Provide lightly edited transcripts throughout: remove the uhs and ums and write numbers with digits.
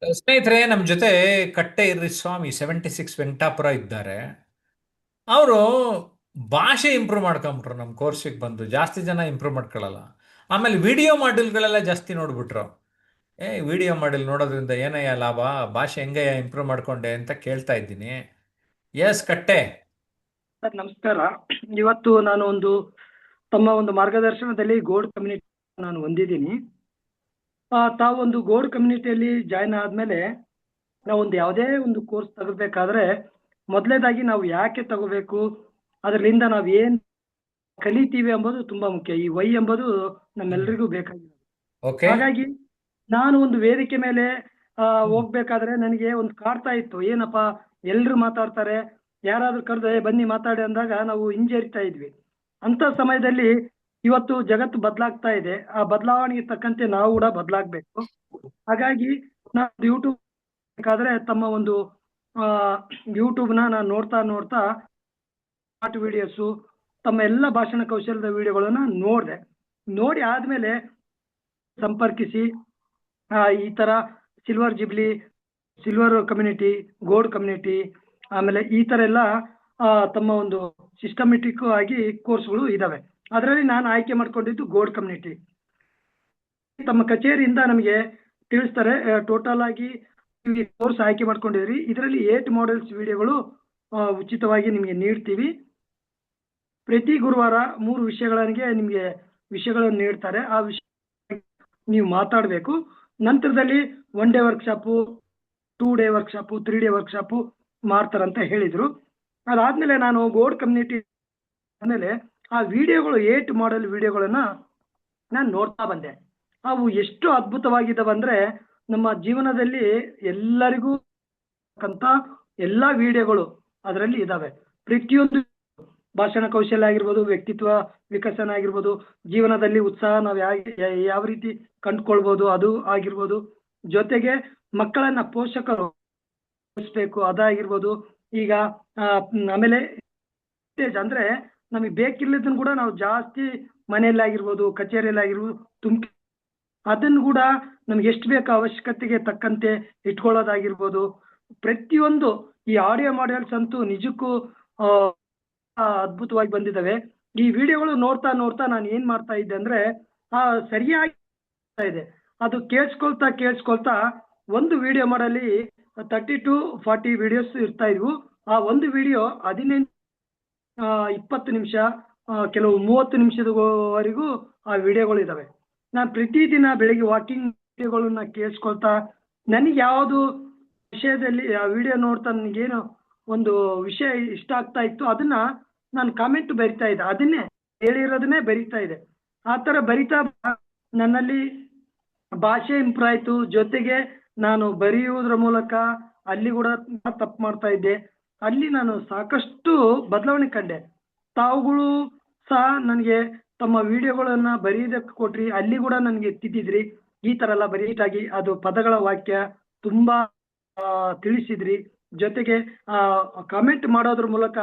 ಸ್ನೇಹಿತರೆ, ನಮ್ಮ ಜೊತೆ ಕಟ್ಟೆ ಇರ್ರಿ ಸ್ವಾಮಿ 76 ವೆಂಕಟಾಪುರ ಇದ್ದಾರೆ. ಅವರು ಭಾಷೆ ಇಂಪ್ರೂವ್ ಮಾಡ್ಕೊಂಬಿಟ್ರು. ನಮ್ಮ ಕೋರ್ಸಿಗೆ ಬಂದು ಜಾಸ್ತಿ ಜನ ಇಂಪ್ರೂವ್ ಮಾಡ್ಕೊಳ್ಳಲ್ಲ. ಆಮೇಲೆ ವಿಡಿಯೋ ಮಾಡ್ಯೂಲ್ಗಳೆಲ್ಲ ಜಾಸ್ತಿ ನೋಡ್ಬಿಟ್ರು. ವಿಡಿಯೋ ಮಾಡಿಲ್ ನೋಡೋದ್ರಿಂದ ಏನಯ್ಯ ಲಾಭ, ಭಾಷೆ ಹೆಂಗಯ್ಯ ಇಂಪ್ರೂವ್ ಮಾಡ್ಕೊಂಡೆ ಅಂತ ಕೇಳ್ತಾ ಇದ್ದೀನಿ. ಎಸ್ ಕಟ್ಟೆ. ಸರ್ ನಮಸ್ಕಾರ. ಇವತ್ತು ನಾನು ತಮ್ಮ ಒಂದು ಮಾರ್ಗದರ್ಶನದಲ್ಲಿ ಗೋಲ್ಡ್ ಕಮ್ಯುನಿಟಿ ನಾನು ಹೊಂದಿದ್ದೀನಿ. ತಾವು ಒಂದು ಗೋಲ್ಡ್ ಕಮ್ಯುನಿಟಿಯಲ್ಲಿ ಜಾಯ್ನ್ ಆದ್ಮೇಲೆ ನಾವು ಯಾವುದೇ ಒಂದು ಕೋರ್ಸ್ ತಗೋಬೇಕಾದ್ರೆ ಮೊದಲನೇದಾಗಿ ನಾವು ಯಾಕೆ ತಗೋಬೇಕು, ಅದರಿಂದ ನಾವು ಏನ್ ಕಲಿತೀವಿ ಎಂಬುದು ತುಂಬಾ ಮುಖ್ಯ. ಈ ವೈ ಎಂಬುದು ನಮ್ಮೆಲ್ಲರಿಗೂ ಬೇಕಾಗಿದೆ. ಓಕೆ. ಹಾಗಾಗಿ ನಾನು ಒಂದು ವೇದಿಕೆ ಮೇಲೆ ಹೋಗ್ಬೇಕಾದ್ರೆ ನನಗೆ ಒಂದು ಕಾಡ್ತಾ ಇತ್ತು, ಏನಪ್ಪಾ ಎಲ್ರು ಮಾತಾಡ್ತಾರೆ, ಯಾರಾದ್ರೂ ಕರೆದ್ರೆ ಬನ್ನಿ ಮಾತಾಡಿ ಅಂದಾಗ ನಾವು ಹಿಂಜರಿತಾ ಇದ್ವಿ. ಅಂತ ಸಮಯದಲ್ಲಿ ಇವತ್ತು ಜಗತ್ತು ಬದಲಾಗ್ತಾ ಇದೆ. ಆ ಬದಲಾವಣೆಗೆ ತಕ್ಕಂತೆ ನಾವು ಕೂಡ ಬದಲಾಗಬೇಕು. ಹಾಗಾಗಿ ನಾನು ಯೂಟ್ಯೂಬ್ ಬೇಕಾದ್ರೆ ತಮ್ಮ ಒಂದು ಯೂಟ್ಯೂಬ್ನ ನಾನು ನೋಡ್ತಾ ಶಾರ್ಟ್ ವಿಡಿಯೋಸು, ತಮ್ಮ ಎಲ್ಲ ಭಾಷಣ ಕೌಶಲ್ಯದ ವಿಡಿಯೋಗಳನ್ನ ನೋಡಿ ಆದ್ಮೇಲೆ ಸಂಪರ್ಕಿಸಿ ಈ ತರ ಸಿಲ್ವರ್ ಕಮ್ಯುನಿಟಿ, ಗೋಲ್ಡ್ ಕಮ್ಯುನಿಟಿ, ಆಮೇಲೆ ಈ ತರ ಎಲ್ಲ ತಮ್ಮ ಒಂದು ಸಿಸ್ಟಮೆಟಿಕ್ ಆಗಿ ಕೋರ್ಸ್ಗಳು ಇದಾವೆ. ಅದರಲ್ಲಿ ನಾನು ಆಯ್ಕೆ ಮಾಡ್ಕೊಂಡಿದ್ದು ಗೋಲ್ಡ್ ಕಮ್ಯುನಿಟಿ. ತಮ್ಮ ಕಚೇರಿಯಿಂದ ನಮಗೆ ತಿಳಿಸ್ತಾರೆ, ಟೋಟಲ್ ಆಗಿ ಕೋರ್ಸ್ ಆಯ್ಕೆ ಮಾಡ್ಕೊಂಡಿದ್ರಿ, ಇದರಲ್ಲಿ 8 ಮಾಡೆಲ್ಸ್ ವಿಡಿಯೋಗಳು ಉಚಿತವಾಗಿ ನಿಮಗೆ ನೀಡ್ತೀವಿ. ಪ್ರತಿ ಗುರುವಾರ 3 ವಿಷಯಗಳಿಗೆ ನಿಮಗೆ ವಿಷಯಗಳನ್ನು ನೀಡ್ತಾರೆ. ಆ ವಿಷಯ ನೀವು ಮಾತಾಡಬೇಕು. ನಂತರದಲ್ಲಿ 1 day workshop, 2 day workshop, 3 day workshop ಮಾಡ್ತಾರಂತ ಹೇಳಿದ್ರು. ಅದಾದ್ಮೇಲೆ ನಾನು ಗೋಲ್ಡ್ ಕಮ್ಯುನಿಟಿ ಆಮೇಲೆ ಆ ವಿಡಿಯೋಗಳು 8 ಮಾಡೆಲ್ ವಿಡಿಯೋಗಳನ್ನ ನಾನು ನೋಡ್ತಾ ಬಂದೆ. ಅವು ಎಷ್ಟು ಅದ್ಭುತವಾಗಿದ್ದಾವಂದ್ರೆ ನಮ್ಮ ಜೀವನದಲ್ಲಿ ಎಲ್ಲರಿಗೂ ಅಂತ ಎಲ್ಲಾ ವಿಡಿಯೋಗಳು ಅದರಲ್ಲಿ ಇದಾವೆ. ಪ್ರತಿಯೊಂದು ಭಾಷಣ ಕೌಶಲ್ಯ ಆಗಿರ್ಬೋದು, ವ್ಯಕ್ತಿತ್ವ ವಿಕಸನ ಆಗಿರ್ಬೋದು, ಜೀವನದಲ್ಲಿ ಉತ್ಸಾಹ ನಾವು ಯಾವ ರೀತಿ ಕಂಡುಕೊಳ್ಬೋದು ಅದು ಆಗಿರ್ಬೋದು, ಜೊತೆಗೆ ಮಕ್ಕಳನ್ನ ಪೋಷಕರು ಅದಾಗಿರ್ಬೋದು. ಈಗ ಆಮೇಲೆ ಅಂದ್ರೆ ನಮಗೆ ಬೇಕಿರ್ಲಿದ್ದನ್ನು ಕೂಡ ನಾವು ಜಾಸ್ತಿ ಮನೆಯಲ್ಲಿ ಆಗಿರ್ಬೋದು, ಕಚೇರಿಯಲ್ಲಿ ಆಗಿರ್ಬೋದು ಅದನ್ನು ಕೂಡ ನಮ್ಗೆ ಎಷ್ಟು ಬೇಕೋ ಅವಶ್ಯಕತೆಗೆ ತಕ್ಕಂತೆ ಇಟ್ಕೊಳ್ಳೋದಾಗಿರ್ಬೋದು. ಪ್ರತಿಯೊಂದು ಈ ಆಡಿಯೋ ಮಾಡೆಲ್ಸ್ ಅಂತೂ ನಿಜಕ್ಕೂ ಅದ್ಭುತವಾಗಿ ಬಂದಿದ್ದಾವೆ. ಈ ವಿಡಿಯೋಗಳು ನೋಡ್ತಾ ನಾನು ಏನ್ ಮಾಡ್ತಾ ಇದ್ದೆ ಅಂದ್ರೆ ಸರಿಯಾಗಿ ಇದೆ. ಅದು ಕೇಳಿಸ್ಕೊಳ್ತಾ ಒಂದು ವಿಡಿಯೋ ಮಾಡಲಿ 30 to 40 ವಿಡಿಯೋಸ್ ಇರ್ತಾ ಇದ್ವು. ಆ ಒಂದು ವಿಡಿಯೋ 20 ನಿಮಿಷ, ಕೆಲವು 30 ನಿಮಿಷದವರೆಗೂ ಆ ವಿಡಿಯೋಗಳು ಇದಾವೆ. ನಾನು ಪ್ರತಿದಿನ ಬೆಳಿಗ್ಗೆ ವಾಕಿಂಗ್ ವಿಡಿಯೋಗಳನ್ನ ಕೇಳಿಸ್ಕೊಳ್ತಾ ನನಗೆ ಯಾವುದು ವಿಷಯದಲ್ಲಿ ಆ ವಿಡಿಯೋ ನೋಡ್ತಾ ನನಗೇನು ಒಂದು ವಿಷಯ ಇಷ್ಟ ಆಗ್ತಾ ಇತ್ತು ಅದನ್ನ ನಾನು ಕಾಮೆಂಟ್ ಬರಿತಾ ಇದ್ದೆ, ಅದನ್ನೇ ಹೇಳಿರೋದನ್ನೇ ಬರಿತಾ ಇದೆ. ಆ ಥರ ಬರಿತಾ ನನ್ನಲ್ಲಿ ಭಾಷೆ ಇಂಪ್ರೂವ್ ಆಯ್ತು. ಜೊತೆಗೆ ನಾನು ಬರೆಯುವುದರ ಮೂಲಕ ಅಲ್ಲಿ ಕೂಡ ತಪ್ಪು ಮಾಡ್ತಾ ಇದ್ದೆ. ಅಲ್ಲಿ ನಾನು ಸಾಕಷ್ಟು ಬದಲಾವಣೆ ಕಂಡೆ. ತಾವುಗಳು ಸಹ ನನಗೆ ತಮ್ಮ ವಿಡಿಯೋಗಳನ್ನ ಬರೆಯೋದಕ್ಕೆ ಕೊಟ್ರಿ, ಅಲ್ಲಿ ಕೂಡ ನನಗೆ ತಿದ್ದಿದ್ರಿ. ಈ ತರ ಎಲ್ಲ ಬರೀಟಾಗಿ ಅದು ಪದಗಳ ವಾಕ್ಯ ತುಂಬಾ ತಿಳಿಸಿದ್ರಿ. ಜೊತೆಗೆ ಕಾಮೆಂಟ್ ಮಾಡೋದ್ರ ಮೂಲಕ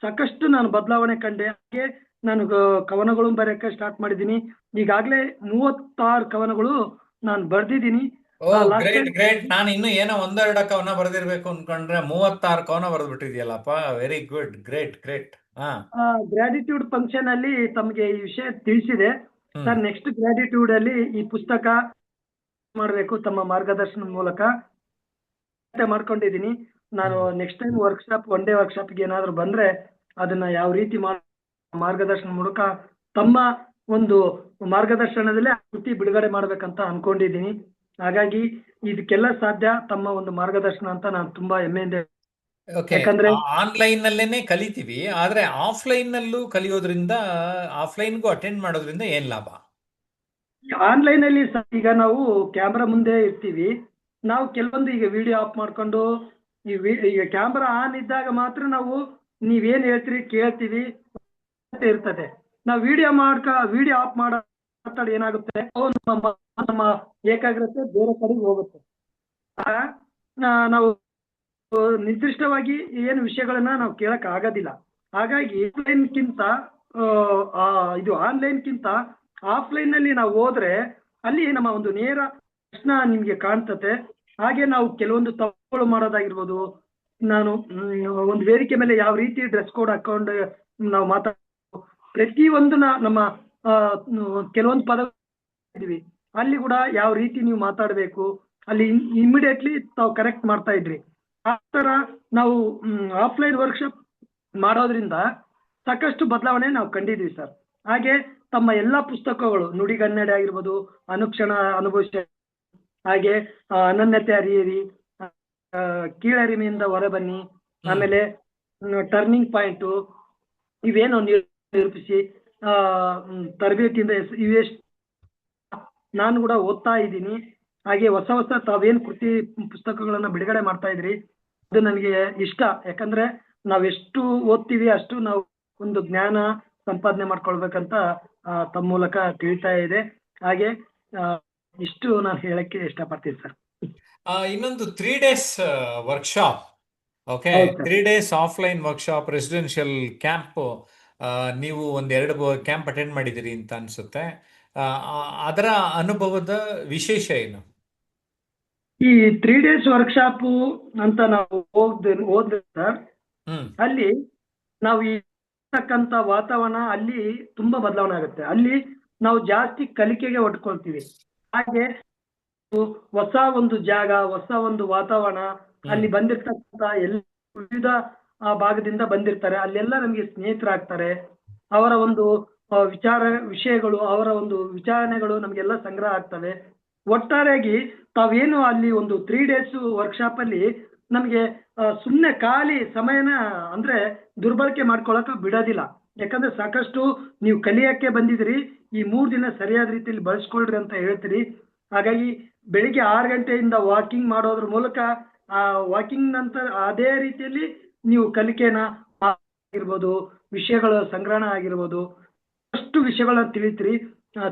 ಸಾಕಷ್ಟು ನಾನು ಬದಲಾವಣೆ ಕಂಡೆ. ಹಾಗೆ ನಾನು ಕವನಗಳು ಬರೆಯಕ್ಕೆ ಸ್ಟಾರ್ಟ್ ಮಾಡಿದ್ದೀನಿ. ಈಗಾಗಲೇ 36 ಕವನಗಳು ನಾನು ಬರ್ದಿದ್ದೀನಿ. Great great. ನಾನು ಇನ್ನು ಏನೋ ಒಂದೆರಡು ಕವನ ಬರೆದಿರ್ಬೇಕು ಅನ್ಕೊಂಡ್ರೆ 36 ಕವನ ಬರೆದ್ಬಿಟ್ಟಿದ್ಯಲ್ಲಪ್ಪ. Very good, great great. Gratitude function ಅಲ್ಲಿ ತಮಗೆ ಈ ವಿಷಯ ತಿಳಿಸಿದೆ ಸರ್. ನೆಕ್ಸ್ಟ್ ಗ್ರಾಟಿಟ್ಯೂಡ್ ಅಲ್ಲಿ ಈ ಪುಸ್ತಕ ಮಾಡಬೇಕು ತಮ್ಮ ಮಾರ್ಗದರ್ಶನದ ಮೂಲಕ ಮಾಡ್ಕೊಂಡಿದ್ದೀನಿ. ನಾನು ನೆಕ್ಸ್ಟ್ ಟೈಮ್ ವರ್ಕ್ಶಾಪ್, 1 ಡೇ ವರ್ಕ್ಶಾಪ್ಗೆ ಏನಾದ್ರು ಬಂದ್ರೆ ಅದನ್ನ ಯಾವ ರೀತಿ ಮಾರ್ಗದರ್ಶನ ಮೂಲಕ ತಮ್ಮ ಒಂದು ಮಾರ್ಗದರ್ಶನದಲ್ಲಿ ಕೃತಿ ಬಿಡುಗಡೆ ಮಾಡ್ಬೇಕಂತ ಅನ್ಕೊಂಡಿದ್ದೀನಿ. ಹಾಗಾಗಿ ಇದಕ್ಕೆಲ್ಲ ಸಾಧ್ಯ ತಮ್ಮ ಒಂದು ಮಾರ್ಗದರ್ಶನ ಅಂತ ನಾನು ತುಂಬಾ ಹೆಮ್ಮೆಯಿಂದ. ಯಾಕಂದ್ರೆ ಆನ್ಲೈನ್ ನಲ್ಲೇನೆ ಕಲಿತೀವಿ, ಆದ್ರೆ ಆಫ್ಲೈನ್ ನಲ್ಲೂ ಕಲಿಯೋದ್ರಿಂದ, ಆಫ್ಲೈನ್ಗೂ ಅಟೆಂಡ್ ಮಾಡೋದ್ರಿಂದ ಏನ್ ಲಾಭ? ಆನ್ಲೈನ್ ಅಲ್ಲಿ ಈಗ ನಾವು ಕ್ಯಾಮ್ರಾ ಮುಂದೆ ಇರ್ತೀವಿ. ನಾವು ಕೆಲವೊಂದು ಈಗ ವಿಡಿಯೋ ಆಫ್ ಮಾಡ್ಕೊಂಡು ಈಗ ಕ್ಯಾಮ್ರಾ ಆನ್ ಇದ್ದಾಗ ಮಾತ್ರ ನಾವು ನೀವೇನ್ ಹೇಳ್ತೀರಿ ಕೇಳ್ತೀವಿ ಇರ್ತದೆ. ನಾವು ವಿಡಿಯೋ ಆಫ್ ಮಾತಾಡಿ ಏನಾಗುತ್ತೆ, ನಮ್ಮ ಏಕಾಗ್ರತೆ ಬೇರೆ ಕಡೆಗೆ ಹೋಗುತ್ತೆ. ನಾವು ನಿರ್ದಿಷ್ಟವಾಗಿ ಏನು ವಿಷಯಗಳನ್ನ ನಾವು ಕೇಳಕ್ ಆಗೋದಿಲ್ಲ. ಹಾಗಾಗಿ ಇದು ಆನ್ಲೈನ್ಗಿಂತ ಆಫ್ಲೈನ್ ನಲ್ಲಿ ನಾವು ಹೋದ್ರೆ ಅಲ್ಲಿ ನಮ್ಮ ಒಂದು ನೇರ ಪ್ರಶ್ನೆ ನಿಮ್ಗೆ ಕಾಣ್ತತೆ. ಹಾಗೆ ನಾವು ಕೆಲವೊಂದು ತಪ್ಪುಗಳು ಮಾಡೋದಾಗಿರ್ಬೋದು. ನಾನು ಒಂದು ವೇದಿಕೆ ಮೇಲೆ ಯಾವ ರೀತಿ ಡ್ರೆಸ್ ಕೋಡ್ ಹಾಕೊಂಡು ನಾವು ಪ್ರತಿಯೊಂದನ್ನ ನಮ್ಮ ಕೆಲವೊಂದು ಪದ ಇದ್ವಿ ಅಲ್ಲಿ ಕೂಡ ಯಾವ ರೀತಿ ನೀವು ಮಾತಾಡಬೇಕು ಅಲ್ಲಿ ಇಮಿಡಿಯೇಟ್ಲಿ ತಾವು ಕರೆಕ್ಟ್ ಮಾಡ್ತಾ ಇದ್ರಿ. ಆ ತರ ನಾವು ಆಫ್ಲೈನ್ ವರ್ಕ್ಶಾಪ್ ಮಾಡೋದ್ರಿಂದ ಸಾಕಷ್ಟು ಬದಲಾವಣೆ ನಾವು ಕಂಡಿದ್ವಿ ಸರ್. ಹಾಗೆ ತಮ್ಮ ಎಲ್ಲಾ ಪುಸ್ತಕಗಳು ನುಡಿಗನ್ನಡ ಆಗಿರ್ಬೋದು, ಅನುಕ್ಷಣ ಅನುಭವಿಸ, ಹಾಗೆ ಅನನ್ಯತೆ ಅರಿಯಿರಿ, ಕೀಳರಿಮೆಯಿಂದ ಹೊರಬನ್ನಿ, ಆಮೇಲೆ ಟರ್ನಿಂಗ್ ಪಾಯಿಂಟು, ಇವೇನು ನಿರೂಪಿಸಿ ತರಬೇತಿಯಿಂದ ಇವೆಷ್ಟು ನಾನು ಕೂಡ ಓದ್ತಾ ಇದ್ದೀನಿ. ಹಾಗೆ ಹೊಸ ಹೊಸ ತಾವೇನು ಕೃತಿ ಪುಸ್ತಕಗಳನ್ನ ಬಿಡುಗಡೆ ಮಾಡ್ತಾ ಇದ್ರಿ, ಅದು ನನಗೆ ಇಷ್ಟ. ಯಾಕಂದ್ರೆ ನಾವೆಷ್ಟು ಓದ್ತೀವಿ ಅಷ್ಟು ನಾವು ಒಂದು ಜ್ಞಾನ ಸಂಪಾದನೆ ಮಾಡ್ಕೊಳ್ಬೇಕಂತ ತಮ್ಮ ಮೂಲಕ ತಿಳಿತಾ ಇದೆ. ಹಾಗೆ ಇಷ್ಟು ನಾನು ಹೇಳಕ್ಕೆ ಇಷ್ಟಪಡ್ತೀನಿ ಸರ್. ಇನ್ನೊಂದು 3 days ವರ್ಕ್ಶಾಪ್, ಓಕೆ, ಹೌದು sir. 3 days offline workshop residential camp, ನೀವು ಒಂದೆರಡು ಕ್ಯಾಂಪ್ ಅಟೆಂಡ್ ಮಾಡಿದಿರಿ ಅಂತ ಅನ್ಸುತ್ತೆ. ಅದರ ಅನುಭವದ ವಿಶೇಷ ಏನು? ಈ 3 days ವರ್ಕ್ಶಾಪ್ ಅಂತ ನಾವು ಹೋದ್ರೆ ಸರ್, ಅಲ್ಲಿ ನಾವು ಇರ್ತಕ್ಕಂಥ ವಾತಾವರಣ ಅಲ್ಲಿ ತುಂಬಾ ಬದಲಾವಣೆ ಆಗುತ್ತೆ. ಅಲ್ಲಿ ನಾವು ಜಾಸ್ತಿ ಕಲಿಕೆಗೆ ಒಟ್ಕೊಳ್ತೀವಿ. ಹಾಗೆ ಹೊಸ ಒಂದು ಜಾಗ, ಹೊಸ ಒಂದು ವಾತಾವರಣ, ಅಲ್ಲಿ ಬಂದಿರ್ತಕ್ಕಂಥ ಎಲ್ಲ ವಿವಿಧ ಭಾಗದಿಂದ ಬಂದಿರ್ತಾರೆ. ಅಲ್ಲೆಲ್ಲ ನಮಗೆ ಸ್ನೇಹಿತರಾಗ್ತಾರೆ. ಅವರ ಒಂದು ವಿಷಯಗಳು, ಅವರ ಒಂದು ವಿಚಾರಣೆಗಳು ನಮಗೆಲ್ಲ ಸಂಗ್ರಹ ಆಗ್ತವೆ. ಒಟ್ಟಾರೆಯಾಗಿ ತಾವೇನು ಅಲ್ಲಿ ಒಂದು 3 days ವರ್ಕ್ಶಾಪ್ ಅಲ್ಲಿ ನಮಗೆ ಸುಮ್ಮನೆ ಖಾಲಿ ಸಮಯನ ಅಂದ್ರೆ ದುರ್ಬಳಕೆ ಮಾಡ್ಕೊಳಕ ಬಿಡೋದಿಲ್ಲ. ಯಾಕಂದ್ರೆ ಸಾಕಷ್ಟು ನೀವು ಕಲಿಯಕ್ಕೆ ಬಂದಿದ್ರಿ, ಈ 3 ದಿನ ಸರಿಯಾದ ರೀತಿಯಲ್ಲಿ ಬಳಸ್ಕೊಳ್ರಿ ಅಂತ ಹೇಳ್ತೀರಿ. ಹಾಗಾಗಿ ಬೆಳಿಗ್ಗೆ 6 ಗಂಟೆಯಿಂದ ವಾಕಿಂಗ್ ಮಾಡೋದ್ರ ಮೂಲಕ ವಾಕಿಂಗ್ ನಂತರ ಅದೇ ರೀತಿಯಲ್ಲಿ ನೀವು ಕಲಿಕೆನ ಆಗಿರ್ಬೋದು, ವಿಷಯಗಳ ಸಂಗ್ರಹಣ ಆಗಿರ್ಬೋದು, ಅಷ್ಟು ವಿಷಯಗಳನ್ನ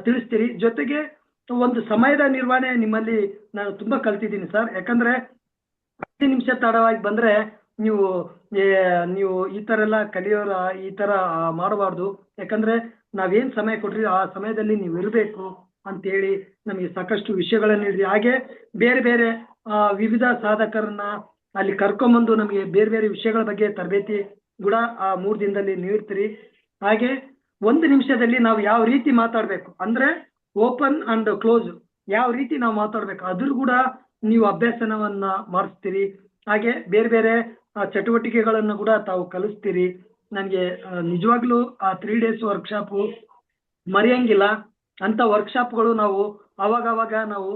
ತಿಳಿಸ್ತೀರಿ. ಜೊತೆಗೆ ಒಂದು ಸಮಯದ ನಿರ್ವಹಣೆ ನಿಮ್ಮಲ್ಲಿ ನಾನು ತುಂಬಾ ಕಲ್ತಿದ್ದೀನಿ ಸರ್. ಯಾಕಂದ್ರೆ 10 ನಿಮಿಷ ತಡವಾಗಿ ಬಂದ್ರೆ ನೀವು ಈ ತರ ಎಲ್ಲ ಕಲಿಯೋರ ಈ ತರ ಮಾಡಬಾರ್ದು. ಯಾಕಂದ್ರೆ ನಾವೇನ್ ಸಮಯ ಕೊಟ್ರಿ ಆ ಸಮಯದಲ್ಲಿ ನೀವು ಇರಬೇಕು ಅಂತೇಳಿ ನಮಗೆ ಸಾಕಷ್ಟು ವಿಷಯಗಳನ್ನ ನೀಡಿದ್ರಿ. ಹಾಗೆ ಬೇರೆ ಬೇರೆ ವಿವಿಧ ಸಾಧಕರನ್ನ ಅಲ್ಲಿ ಕರ್ಕೊಂಬಂದು ನಮಗೆ ಬೇರೆ ಬೇರೆ ವಿಷಯಗಳ ಬಗ್ಗೆ ತರಬೇತಿ ಕೂಡ ಆ 3 ದಿನದಲ್ಲಿ ನೀಡ್ತೀರಿ. ಹಾಗೆ 1 ನಿಮಿಷದಲ್ಲಿ ನಾವು ಯಾವ ರೀತಿ ಮಾತಾಡ್ಬೇಕು ಅಂದ್ರೆ ಓಪನ್ ಅಂಡ್ ಕ್ಲೋಸ್ ಯಾವ ರೀತಿ ನಾವು ಮಾತಾಡ್ಬೇಕು ಅದ್ರ ಕೂಡ ನೀವು ಅಭ್ಯಾಸನವನ್ನ ಮಾಡಿಸ್ತೀರಿ. ಹಾಗೆ ಬೇರೆ ಬೇರೆ ಚಟುವಟಿಕೆಗಳನ್ನು ಕೂಡ ತಾವು ಕಲಿಸ್ತೀರಿ. ನನಗೆ ನಿಜವಾಗ್ಲೂ ಆ 3 days ವರ್ಕ್ಶಾಪ್ ಮರೆಯಂಗಿಲ್ಲ. ಅಂತ ವರ್ಕ್ಶಾಪ್ಗಳು ನಾವು ಅವಾಗ ನಾವು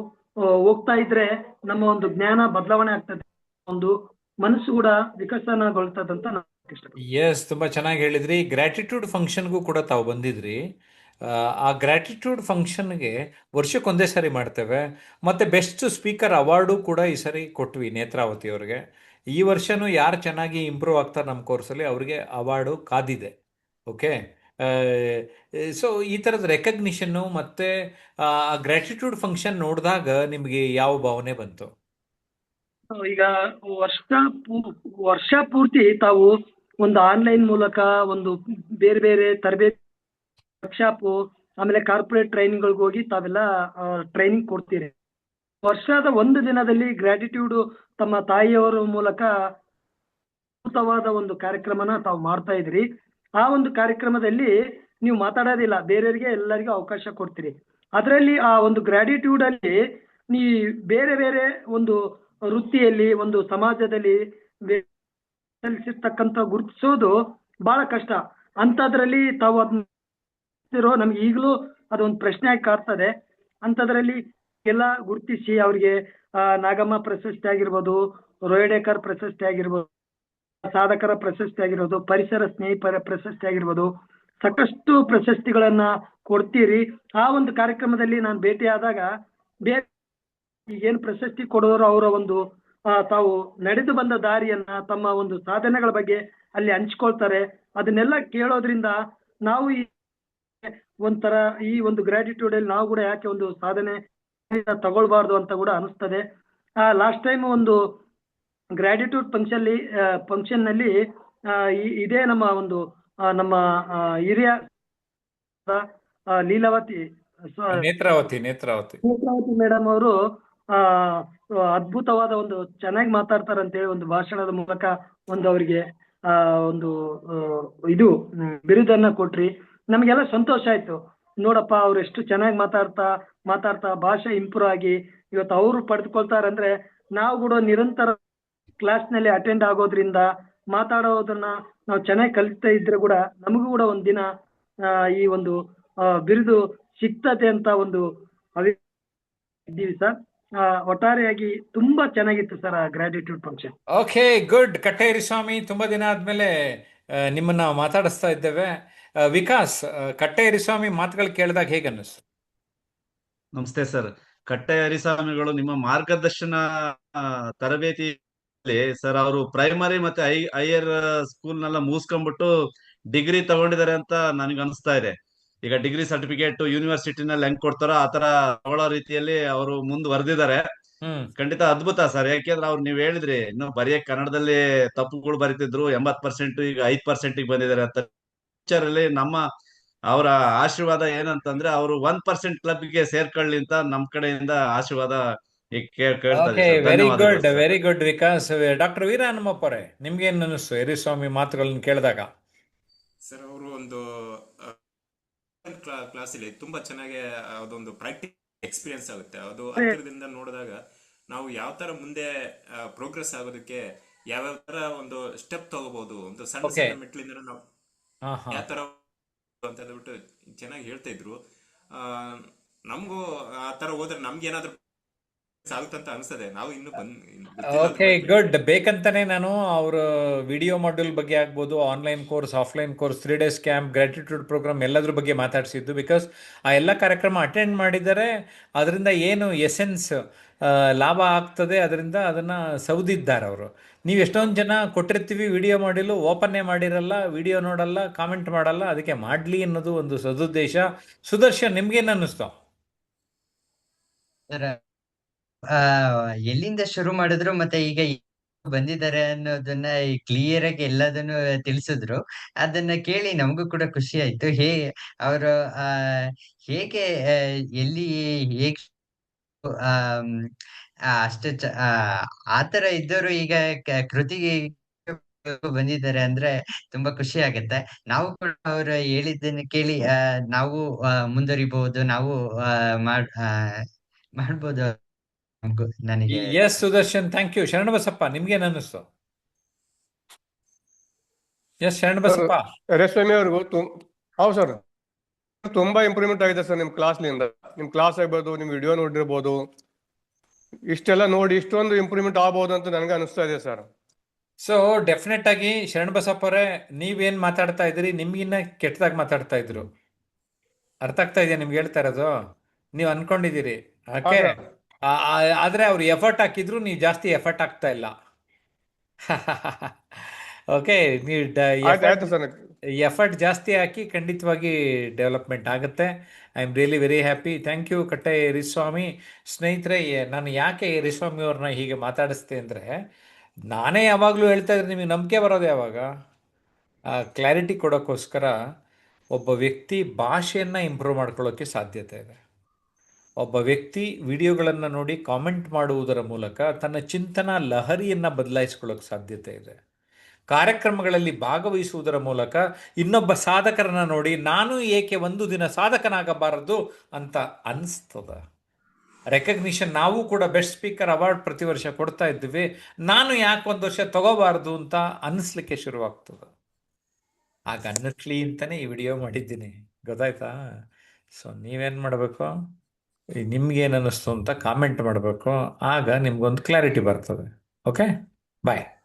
ಹೋಗ್ತಾ ಇದ್ರೆ ನಮ್ಮ ಒಂದು ಜ್ಞಾನ ಬದಲಾವಣೆ ಆಗ್ತದೆ, ಒಂದು ಮನಸ್ಸು ಕೂಡ ವಿಕಸನಗೊಳ್ತದಂತ ನಾನು ಇಷ್ಟಪಡ್ತೀನಿ. ಎಸ್, ತುಂಬಾ ಚೆನ್ನಾಗಿ ಹೇಳಿದ್ರಿ. ಗ್ರ್ಯಾಟಿಟ್ಯೂಡ್ ಫಂಕ್ಷನ್ಗೂ ಕೂಡ ತಾವು ಬಂದಿದ್ರಿ. ಆ ಗ್ರ್ಯಾಟಿಟ್ಯೂಡ್ ಫಂಕ್ಷನ್ಗೆ ವರ್ಷಕ್ಕೊಂದೇ ಸಾರಿ ಮಾಡ್ತೇವೆ. ಮತ್ತು ಬೆಸ್ಟ್ ಸ್ಪೀಕರ್ ಅವಾರ್ಡು ಕೂಡ ಈ ಸರಿ ಕೊಟ್ವಿ ನೇತ್ರಾವತಿ ಅವ್ರಿಗೆ. ಈ ವರ್ಷನೂ ಯಾರು ಚೆನ್ನಾಗಿ ಇಂಪ್ರೂವ್ ಆಗ್ತಾರೆ ನಮ್ಮ ಕೋರ್ಸಲ್ಲಿ ಅವ್ರಿಗೆ ಅವಾರ್ಡು ಕಾದಿದೆ. ಓಕೆ, ಸೊ ಈ ಥರದ ರೆಕಗ್ನಿಷನ್ನು ಮತ್ತು ಆ ಗ್ರ್ಯಾಟಿಟ್ಯೂಡ್ ಫಂಕ್ಷನ್ ನೋಡಿದಾಗ ನಿಮಗೆ ಯಾವ ಭಾವನೆ ಬಂತು? ಈಗ ವರ್ಷ ಪೂರ್ತಿ ತಾವು ಒಂದು ಆನ್ಲೈನ್ ಮೂಲಕ ಒಂದು ಬೇರೆ ಬೇರೆ ತರಬೇತಿ ವರ್ಕ್ಶಾಪ್, ಆಮೇಲೆ ಕಾರ್ಪೊರೇಟ್ ಟ್ರೈನಿಂಗ್ಗಳಿಗೆ ಹೋಗಿ ತಾವೆಲ್ಲ ಟ್ರೈನಿಂಗ್ ಕೊಡ್ತೀರಿ. ವರ್ಷದ 1 ದಿನದಲ್ಲಿ ಗ್ರ್ಯಾಟಿಟ್ಯೂಡ್ ತಮ್ಮ ತಾಯಿಯವರ ಮೂಲಕ ಅದ್ಭುತವಾದ ಒಂದು ಕಾರ್ಯಕ್ರಮನ ತಾವು ಮಾಡ್ತಾ ಇದ್ರಿ. ಆ ಒಂದು ಕಾರ್ಯಕ್ರಮದಲ್ಲಿ ನೀವು ಮಾತಾಡೋದಿಲ್ಲ, ಬೇರೆಯವರಿಗೆ ಎಲ್ಲರಿಗೂ ಅವಕಾಶ ಕೊಡ್ತೀರಿ. ಅದರಲ್ಲಿ ಆ ಒಂದು ಗ್ರ್ಯಾಟಿಟ್ಯೂಡ್ ಅಲ್ಲಿ ನೀ ಬೇರೆ ಬೇರೆ ಒಂದು ವೃತ್ತಿಯಲ್ಲಿ ಒಂದು ಸಮಾಜದಲ್ಲಿ ಸಲ್ಲಿಸಿರ್ತಕ್ಕಂಥ ಗುರುತಿಸೋದು ಬಹಳ ಕಷ್ಟ. ಅಂಥದ್ರಲ್ಲಿ ತಾವು ಅದನ್ನ ನಮ್ಗೆ ಈಗಲೂ ಅದೊಂದು ಪ್ರಶ್ನೆ ಆಗಿ ಕಾಡ್ತದೆ. ಅಂಥದ್ರಲ್ಲಿ ಎಲ್ಲ ಗುರುತಿಸಿ ಅವರಿಗೆ ನಾಗಮ್ಮ ಪ್ರಶಸ್ತಿ ಆಗಿರ್ಬೋದು, ರೋಯಡೇಕರ್ ಪ್ರಶಸ್ತಿ ಆಗಿರ್ಬೋದು, ಸಾಧಕರ ಪ್ರಶಸ್ತಿ ಆಗಿರ್ಬೋದು, ಪರಿಸರ ಸ್ನೇಹಿ ಪ್ರಶಸ್ತಿ ಆಗಿರ್ಬೋದು, ಸಾಕಷ್ಟು ಪ್ರಶಸ್ತಿಗಳನ್ನ ಕೊಡ್ತೀರಿ. ಆ ಒಂದು ಕಾರ್ಯಕ್ರಮದಲ್ಲಿ ನಾನು ಭೇಟಿಯಾದಾಗ ಬೇರೆ ಈಗೇನು ಪ್ರಶಸ್ತಿ ಕೊಡೋರು ಅವರ ಒಂದು ತಾವು ನಡೆದು ಬಂದ ದಾರಿಯನ್ನ, ತಮ್ಮ ಒಂದು ಸಾಧನೆಗಳ ಬಗ್ಗೆ ಅಲ್ಲಿ ಹಂಚ್ಕೊಳ್ತಾರೆ. ಅದನ್ನೆಲ್ಲ ಕೇಳೋದ್ರಿಂದ ನಾವು ಒಂಥರ ಈ ಒಂದು ಗ್ರ್ಯಾಟಿಟ್ಯೂಡ್ ಅಲ್ಲಿ ನಾವು ಕೂಡ ಯಾಕೆ ಒಂದು ಸಾಧನೆ ತಗೊಳ್ಬಾರ್ದು ಅಂತ ಕೂಡ ಅನಿಸ್ತದೆ. ಲಾಸ್ಟ್ ಟೈಮ್ ಒಂದು ಗ್ರ್ಯಾಟಿಟ್ಯೂಡ್ ಫಂಕ್ಷನ್ ನಲ್ಲಿ ಇದೇ ನಮ್ಮ ಒಂದು ನಮ್ಮ ಹಿರಿಯ ಲೀಲಾವತಿ ನೇತ್ರಾವತಿ ಮೇಡಮ್ ಅವರು ಆ ಅದ್ಭುತವಾದ ಒಂದು ಚೆನ್ನಾಗಿ ಮಾತಾಡ್ತಾರೆ ಅಂತೇಳಿ ಒಂದು ಭಾಷಣದ ಮೂಲಕ ಒಂದು ಅವರಿಗೆ ಆ ಒಂದು ಆ, ಇದು ಬಿರುದನ್ನ ಕೊಟ್ರಿ. ನಮಗೆಲ್ಲ ಸಂತೋಷ ಆಯ್ತು. ನೋಡಪ್ಪ ಅವ್ರು ಎಷ್ಟು ಚೆನ್ನಾಗಿ ಮಾತಾಡ್ತಾ ಮಾತಾಡ್ತಾ ಭಾಷೆ ಇಂಪ್ರೂವ್ ಆಗಿ ಇವತ್ತು ಅವರು ಪಡೆದುಕೊಳ್ತಾರೆ ಅಂದ್ರೆ ನಾವು ಕೂಡ ನಿರಂತರ ಕ್ಲಾಸ್ನಲ್ಲಿ ಅಟೆಂಡ್ ಆಗೋದ್ರಿಂದ ಮಾತಾಡೋದನ್ನ ನಾವು ಚೆನ್ನಾಗಿ ಕಲಿತಾ ಇದ್ರೆ ಕೂಡ ನಮಗೂ ಕೂಡ ಒಂದಿನ ಈ ಒಂದು ಬಿರುದು ಸಿಗ್ತದೆ ಅಂತ ಒಂದು ಇದ್ದೀವಿ ಸರ್. ಒಟ್ಟಾರೆಯಾಗಿ ತುಂಬಾ ಚೆನ್ನಾಗಿತ್ತು ಸರ್ ಆ gratitude function. Okay, good. Katteri Swami, ತುಂಬಾ ದಿನ ಆದ್ಮೇಲೆ ನಿಮ್ಮನ್ನ ಮಾತಾಡಿಸ್ತಾ ಇದ್ದೇವೆ. ವಿಕಾಸ್, ಕಟ್ಟೇರಿ ಸ್ವಾಮಿ ಮಾತುಗಳು ಕೇಳಿದಾಗ ಹೇಗೆ ಅನ್ನಿಸ್ತು? ನಮಸ್ತೆ ಸರ್. ಕಟ್ಟೆ ಹರಿಸ್ವಾಮಿಗಳು ನಿಮ್ಮ ಮಾರ್ಗದರ್ಶನ ಆ, ತರಬೇತಿಯಲ್ಲಿ ಸರ್ ಅವರು ಪ್ರೈಮರಿ ಮತ್ತೆ ಹೈಯರ್ ಸ್ಕೂಲ್ನೆಲ್ಲ ಮುಗಿಸ್ಕೊಂಡ್ಬಿಟ್ಟು ಡಿಗ್ರಿ ತಗೊಂಡಿದ್ದಾರೆ ಅಂತ ನನಗೆ ಅನಿಸ್ತಾ ಇದೆ. ಈಗ ಡಿಗ್ರಿ ಸರ್ಟಿಫಿಕೇಟ್ ಯೂನಿವರ್ಸಿಟಿನಲ್ಲಿ ಹೆಂಗ್ ಕೊಡ್ತಾರೋ ಆ ತರ ತಗೊಳ್ಳೋ ರೀತಿಯಲ್ಲಿ ಅವರು ಮುಂದುವರೆದಿದ್ದಾರೆ. ಹ್ಮ್. ಖಂಡಿತ ಅದ್ಭುತ ಸರ್. ಯಾಕೆಂದ್ರೆ ಅವ್ರು ನೀವ್ ಹೇಳಿದ್ರಿ ಇನ್ನು ಬರೀ ಕನ್ನಡದಲ್ಲಿ ತಪ್ಪುಗಳು ಬರೀತಿದ್ರು, 80% ಈಗ 5% ಬಂದಿದ್ದಾರೆ ಅಂತ. ಫ್ಯೂಚರ್ ಅಲ್ಲಿ ನಮ್ಮ ಅವರ ಆಶೀರ್ವಾದ ಏನಂತಂದ್ರೆ ಅವರು 1% ಕ್ಲಬ್ಗೆ ಸೇರ್ಕೊಳ್ಳಿ ಅಂತ ನಮ್ ಕಡೆಯಿಂದ ಆಶೀರ್ವಾದ ಈಗ ಕೇಳ್ತಾ ಓಕೆ, ಇದೀವಿ ಸರ್. ವೆರಿ ಧನ್ಯವಾದಗಳು good, sir. Very good Vikas. Doctor Veera Hanumappa ಅವರೇ, ನಿಮ್ಗೇನು ಅನ್ನಿಸ್ತು ಯರಿಸ್ವಾಮಿ ಮಾತುಗಳನ್ನ ಕೇಳಿದಾಗ? ಸರ್ ಅವರು ಒಂದು ಕ್ಲಾಸಲ್ಲಿ ತುಂಬಾ ಚೆನ್ನಾಗಿ ಅದೊಂದು ಪ್ರಾಕ್ಟಿಕಲ್ ಎಕ್ಸ್ಪೀರಿಯನ್ಸ್ ಆಗುತ್ತೆ. ಅದು ಹತ್ತಿರದಿಂದ ನೋಡಿದಾಗ ನಾವು ಯಾವ ತರ ಮುಂದೆ ಪ್ರೋಗ್ರೆಸ್ ಆಗೋದಕ್ಕೆ ಯಾವ್ಯಾವ ತರ ಒಂದು ಸ್ಟೆಪ್ ತಗೋಬಹುದು, ಒಂದು ಸಣ್ಣ ಓಕೆ. ಸಣ್ಣ ಮೆಟ್ಲಿಂದ ನಾವು ಹಾ ಹಾ ಯಾವ ತರ ಅಂತ ಹೇಳ್ಬಿಟ್ಟು ಚೆನ್ನಾಗಿ ಹೇಳ್ತಾ ಇದ್ರು. ಆ ನಮಗೂ ಆ ತರ ಹೋದ್ರೆ ನಮ್ಗೆ ಏನಾದ್ರೂ ಆಗುತ್ತಂತ ಅನ್ಸ್ತದೆ. ನಾವು ಇನ್ನು ಗೊತ್ತಿಲ್ಲ ಅದ್ರ ಓಕೆ, ಬಗ್ಗೆ. ಗುಡ್. ಬೇಕಂತಾನೆ ನಾನು ಅವ್ರ ವಿಡಿಯೋ ಮಾಡ್ಯೂಲ್ ಬಗ್ಗೆ ಆಗ್ಬೋದು, online course, offline course, 3 days camp, gratitude program ಎಲ್ಲದ್ರ ಬಗ್ಗೆ ಮಾತಾಡಿಸಿದ್ದು. ಬಿಕಾಸ್ ಆ ಎಲ್ಲ ಕಾರ್ಯಕ್ರಮ ಅಟೆಂಡ್ ಮಾಡಿದರೆ ಅದರಿಂದ ಏನು ಎಸೆನ್ಸ್ ಲಾಭ ಆಗ್ತದೆ ಅದರಿಂದ ಅದನ್ನು ಸೌದಿದ್ದಾರೆ ಅವರು. ನೀವು ಎಷ್ಟೊಂದು ಜನ ಕೊಟ್ಟಿರ್ತೀವಿ ವಿಡಿಯೋ ಮಾಡಿಲು, ಓಪನ್ನೇ ಮಾಡಿರಲ್ಲ, ವಿಡಿಯೋ ನೋಡಲ್ಲ, ಕಾಮೆಂಟ್ ಮಾಡಲ್ಲ. ಅದಕ್ಕೆ ಮಾಡಲಿ ಅನ್ನೋದು ಒಂದು ಸದುದ್ದೇಶ. ಸುದರ್ಶನ್, ನಿಮ್ಗೇನು ಅನ್ನಿಸ್ತು? ಸರ್, ಆ ಎಲ್ಲಿಂದ ಶುರು ಮಾಡಿದ್ರು ಮತ್ತೆ ಈಗ ಬಂದಿದ್ದಾರೆ ಅನ್ನೋದನ್ನ ಕ್ಲಿಯರ್ ಆಗಿ ಎಲ್ಲದನ್ನು ತಿಳಿಸಿದ್ರು. ಅದನ್ನ ಕೇಳಿ ನಮಗೂ ಕೂಡ ಖುಷಿ ಆಯ್ತು. ಅವರು ಆ ಹೇಗೆ ಎಲ್ಲಿ ಹೇಗೆ ಆಮ್, ಅಷ್ಟು ಆತರ ಇದ್ದವರು ಈಗ ಕೃತಿಗೆ ಬಂದಿದ್ದಾರೆ ಅಂದ್ರೆ ತುಂಬಾ ಖುಷಿ ಆಗತ್ತೆ. ನಾವು ಕೂಡ ಅವರು ಹೇಳಿದ್ದನ್ನು ಕೇಳಿ ನಾವು ಮುಂದುವರಿಬಹುದು, ನಾವು ಆ, ಮಾಡ್ ಆ, ಮಾಡ್ಬೋದು. ನನಗೆ yes Sudarshan, thank you. Sharanabasappa, ನಿಮ್ಗೇನು ಅನ್ನಿಸ್ತು? Yes sir, Sharanabasappa. ರೇಷ್ಮೆ ಅವ್ರಿಗೂ ಹೌದು ಸರ್, ತುಂಬಾ ಇಂಪ್ರೂವ್ಮೆಂಟ್ ಆಗಿದೆ ಸರ್ ನಿಮ್ಮ ಕ್ಲಾಸ್ನಿಂದ. ನಿಮ್ ಕ್ಲಾಸ್ ಆಗ್ಬೋದು, ನಿಮ್ ವಿಡಿಯೋ ನೋಡಿರ್ಬೋದು, ಇಷ್ಟೆಲ್ಲ ನೋಡಿ ಇಷ್ಟೊಂದು ಇಂಪ್ರೂವ್ಮೆಂಟ್ ಆಗ್ಬೋದು ಅಂತ ನನಗೆ ಅನಿಸ್ತಾ ಇದೆ ಸರ್. ಸೊ ಡೆಫಿನೆಟ್ ಆಗಿ ಶರಣಬಸಪ್ಪ ಅವರೇ, ನೀವೇನ್ ಮಾತಾಡ್ತಾ ಇದ್ದೀರಿ ನಿಮ್ಗಿನ್ನ ಕೆಟ್ಟದಾಗಿ ಮಾತಾಡ್ತಾ ಇದ್ರು. ಅರ್ಥ ಆಗ್ತಾ ಇದೆಯಾ ನಿಮ್ಗೆ ಹೇಳ್ತಾ ಇರೋದು? ನೀವು ಅನ್ಕೊಂಡಿದ್ದೀರಿ. ಹಾ ಓಕೆ. ಸರ್, ಆದ್ರೆ ಅವ್ರು ಎಫರ್ಟ್ ಹಾಕಿದ್ರು, ನೀವು ಜಾಸ್ತಿ ಎಫರ್ಟ್ ಆಗ್ತಾ ಇಲ್ಲ. ಓಕೆ, ನೀವು ಆಯ್ತು ಆಯ್ತು ಸರ್. ಎಫರ್ಟ್ ಜಾಸ್ತಿ ಹಾಕಿ ಖಂಡಿತವಾಗಿ ಡೆವಲಪ್ಮೆಂಟ್ ಆಗುತ್ತೆ. I am really very happy. Thank you Katte Yariswamy. ಸ್ನೇಹಿತರೆ, ನಾನು ಯಾಕೆ ಯರಿಸ್ವಾಮಿ ಅವ್ರನ್ನ ಹೀಗೆ ಮಾತಾಡಿಸ್ತೆ ಅಂದರೆ, ನಾನೇ ಯಾವಾಗಲೂ ಹೇಳ್ತಾ ಇದ್ರೆ ನಿಮಗೆ ನಂಬಿಕೆ ಬರೋದು ಯಾವಾಗ? ಕ್ಲಾರಿಟಿ ಕೊಡೋಕ್ಕೋಸ್ಕರ. ಒಬ್ಬ ವ್ಯಕ್ತಿ ಭಾಷೆಯನ್ನು ಇಂಪ್ರೂವ್ ಮಾಡ್ಕೊಳ್ಳೋಕ್ಕೆ ಸಾಧ್ಯತೆ ಇದೆ. ಒಬ್ಬ ವ್ಯಕ್ತಿ ವಿಡಿಯೋಗಳನ್ನು ನೋಡಿ ಕಾಮೆಂಟ್ ಮಾಡುವುದರ ಮೂಲಕ ತನ್ನ ಚಿಂತನಾ ಲಹರಿಯನ್ನು ಬದಲಾಯಿಸ್ಕೊಳ್ಳೋಕೆ ಸಾಧ್ಯತೆ ಇದೆ. ಕಾರ್ಯಕ್ರಮಗಳಲ್ಲಿ ಭಾಗವಹಿಸುವುದರ ಮೂಲಕ ಇನ್ನೊಬ್ಬ ಸಾಧಕರನ್ನ ನೋಡಿ ನಾನು ಏಕೆ ಒಂದು ದಿನ ಸಾಧಕನಾಗಬಾರದು ಅಂತ ಅನಿಸ್ತದ. ರೆಕಗ್ನಿಷನ್, ನಾವು ಕೂಡ ಬೆಸ್ಟ್ ಸ್ಪೀಕರ್ ಅವಾರ್ಡ್ ಪ್ರತಿ ವರ್ಷ ಕೊಡ್ತಾ ಇದ್ದೀವಿ, ನಾನು ಯಾಕೆ ಒಂದು ವರ್ಷ ತಗೋಬಾರ್ದು ಅಂತ ಅನ್ನಿಸ್ಲಿಕ್ಕೆ ಶುರುವಾಗ್ತದೆ. ಆಗ ಅನ್ನಿಸ್ಲಿ ಅಂತಲೇ ಈ ವಿಡಿಯೋ ಮಾಡಿದ್ದೀನಿ, ಗೊತ್ತಾಯ್ತಾ? ಸೊ ನೀವೇನು ಮಾಡಬೇಕು, ನಿಮ್ಗೇನು ಅನ್ನಿಸ್ತು ಅಂತ ಕಾಮೆಂಟ್ ಮಾಡಬೇಕು. ಆಗ ನಿಮ್ಗೊಂದು ಕ್ಲಾರಿಟಿ ಬರ್ತದೆ. ಓಕೆ, ಬಾಯ್.